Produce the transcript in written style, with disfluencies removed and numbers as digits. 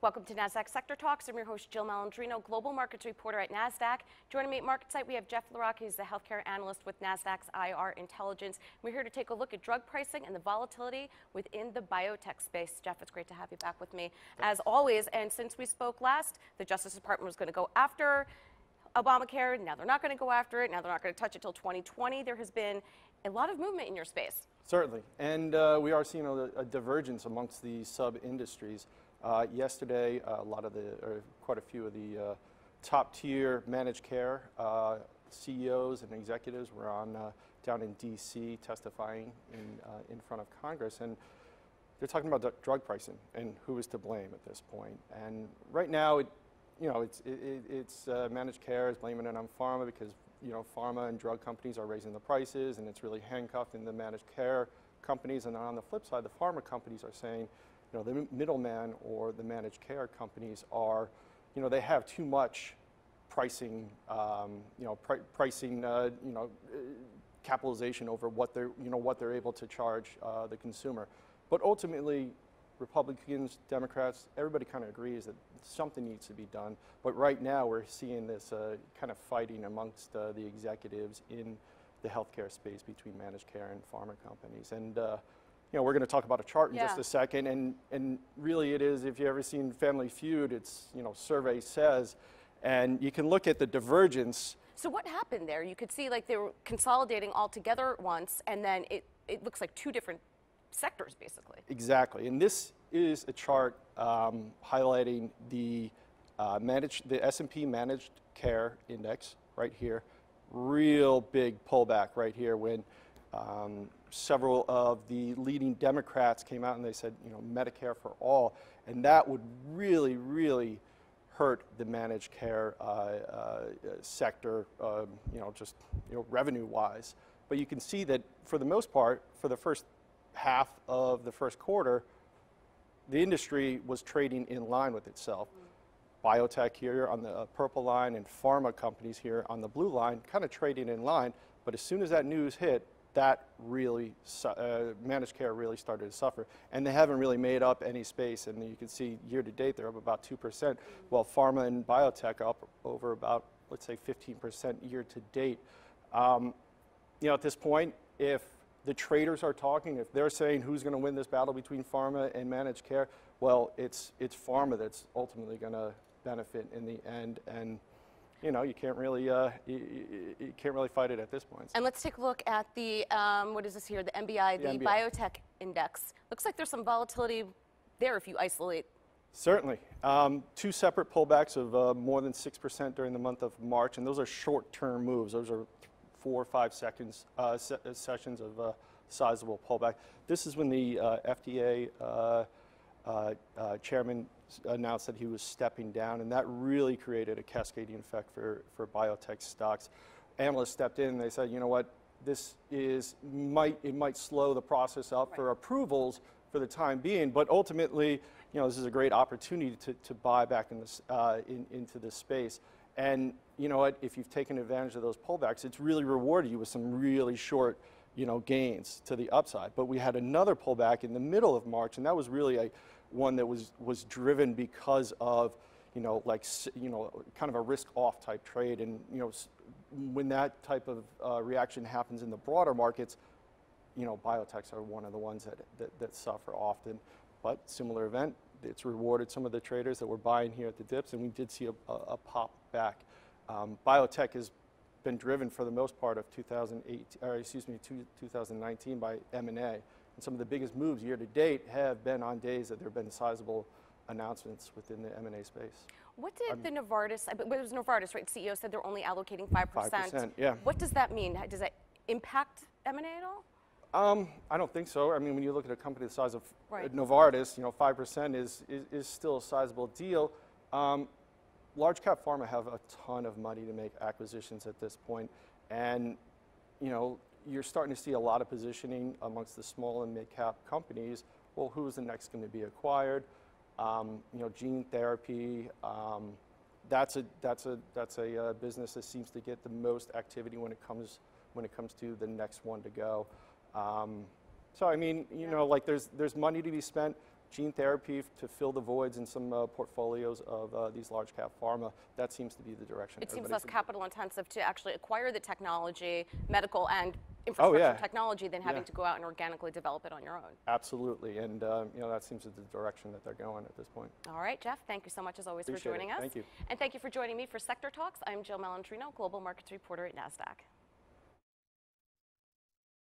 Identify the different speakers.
Speaker 1: Welcome to Nasdaq Sector Talks. I'm your host, Jill Malandrino, Global Markets Reporter at Nasdaq. Joining me at MarketSite, we have Jeff LaRocque. He's the healthcare analyst with Nasdaq's IR Intelligence. We're here to take a look at drug pricing and the volatility within the biotech space. Jeff, it's great to have you back with me, as always. And since we spoke last, the Justice Department was going to go after Obamacare. Now they're not going to go after it. Now they're not going to touch it till 2020. There has been a lot of movement in your space.
Speaker 2: Certainly. And we are seeing a divergence amongst the sub-industries. Yesterday, quite a few of the top-tier managed care CEOs and executives were down in D.C. testifying in front of Congress, and they're talking about drug pricing and who is to blame at this point. And right now, it's managed care is blaming it on pharma because pharma and drug companies are raising the prices, and it's really handcuffing the managed care companies. And then on the flip side, the pharma companies are saying, the middleman or the managed care companies are, they have too much pricing, capitalization over what they're able to charge the consumer. But ultimately, Republicans, Democrats, everybody kind of agrees that something needs to be done. But right now, we're seeing this kind of fighting amongst the executives in the healthcare space between managed care and pharma companies. And we're going to talk about a chart in just a second, and really it is, if you've ever seen Family Feud, it's, survey says, and you can look at the divergence.
Speaker 1: So what happened there? You could see like they were consolidating all together at once, and then it looks like two different sectors, basically.
Speaker 2: Exactly, and this is a chart highlighting the S&P Managed Care Index right here. Real big pullback right here when several of the leading Democrats came out and they said, Medicare for all, and that would really, really hurt the managed care sector, revenue-wise. But you can see that for the most part, for the first half of the first quarter, the industry was trading in line with itself. Biotech here on the purple line and pharma companies here on the blue line kind of trading in line, but as soon as that news hit, that really, managed care really started to suffer. And they haven't really made up any space. And you can see year to date, they're up about 2%, while pharma and biotech are up over about, let's say, 15% year to date. At this point, if the traders are talking, if they're saying who's going to win this battle between pharma and managed care, well, it's pharma that's ultimately going to benefit in the end. And you can't really fight it at this point.
Speaker 1: And let's take a look at the what is this here? The MBI, the biotech index. Looks like there's some volatility there if you isolate.
Speaker 2: Certainly, two separate pullbacks of more than 6% during the month of March, and those are short-term moves. Those are 4 or 5 seconds sessions of sizable pullback. This is when the FDA chairman announced that he was stepping down, and that really created a cascading effect for biotech stocks. Analysts stepped in and they said, what, this might slow the process up for approvals for the time being, but ultimately, this is a great opportunity to buy back in this, into this space. And you know what, if you've taken advantage of those pullbacks, it's really rewarded you with some really short gains to the upside. But we had another pullback in the middle of March, and that was really one that was driven because of kind of a risk-off type trade. And when that type of reaction happens in the broader markets, biotechs are one of the ones that suffer often. But similar event, it's rewarded some of the traders that were buying here at the dips, and we did see a pop back. Biotech has been driven for the most part of 2019 by M&A. And some of the biggest moves year to date have been on days that there have been sizable announcements within the M&A space.
Speaker 1: What did the Novartis, it was Novartis, right? CEO said they're only allocating 5%.
Speaker 2: 5%, yeah.
Speaker 1: What does that mean? Does that impact M&A at all?
Speaker 2: I don't think so. I mean, when you look at a company the size of Novartis, 5% is still a sizable deal. Large cap pharma have a ton of money to make acquisitions at this point, and you're starting to see a lot of positioning amongst the small and mid cap companies. Well, who's the next going to be acquired? Gene therapy. That's a business that seems to get the most activity when it comes to the next one to go. So I mean, like there's money to be spent, gene therapy to fill the voids in some portfolios of these large cap pharma, that seems to be the direction.
Speaker 1: It seems less capital intensive to actually acquire the technology, medical and
Speaker 2: Oh,
Speaker 1: infrastructure technology, than having
Speaker 2: Yeah.
Speaker 1: to go out and organically develop it on your own.
Speaker 2: Absolutely, and that seems to be the direction that they're going at this point.
Speaker 1: All right, Jeff, thank you so much as always
Speaker 2: Appreciate
Speaker 1: for joining
Speaker 2: it.
Speaker 1: us.
Speaker 2: Thank you.
Speaker 1: And thank you for joining me for Sector Talks. I'm Jill Malandrino, Global Markets Reporter at Nasdaq.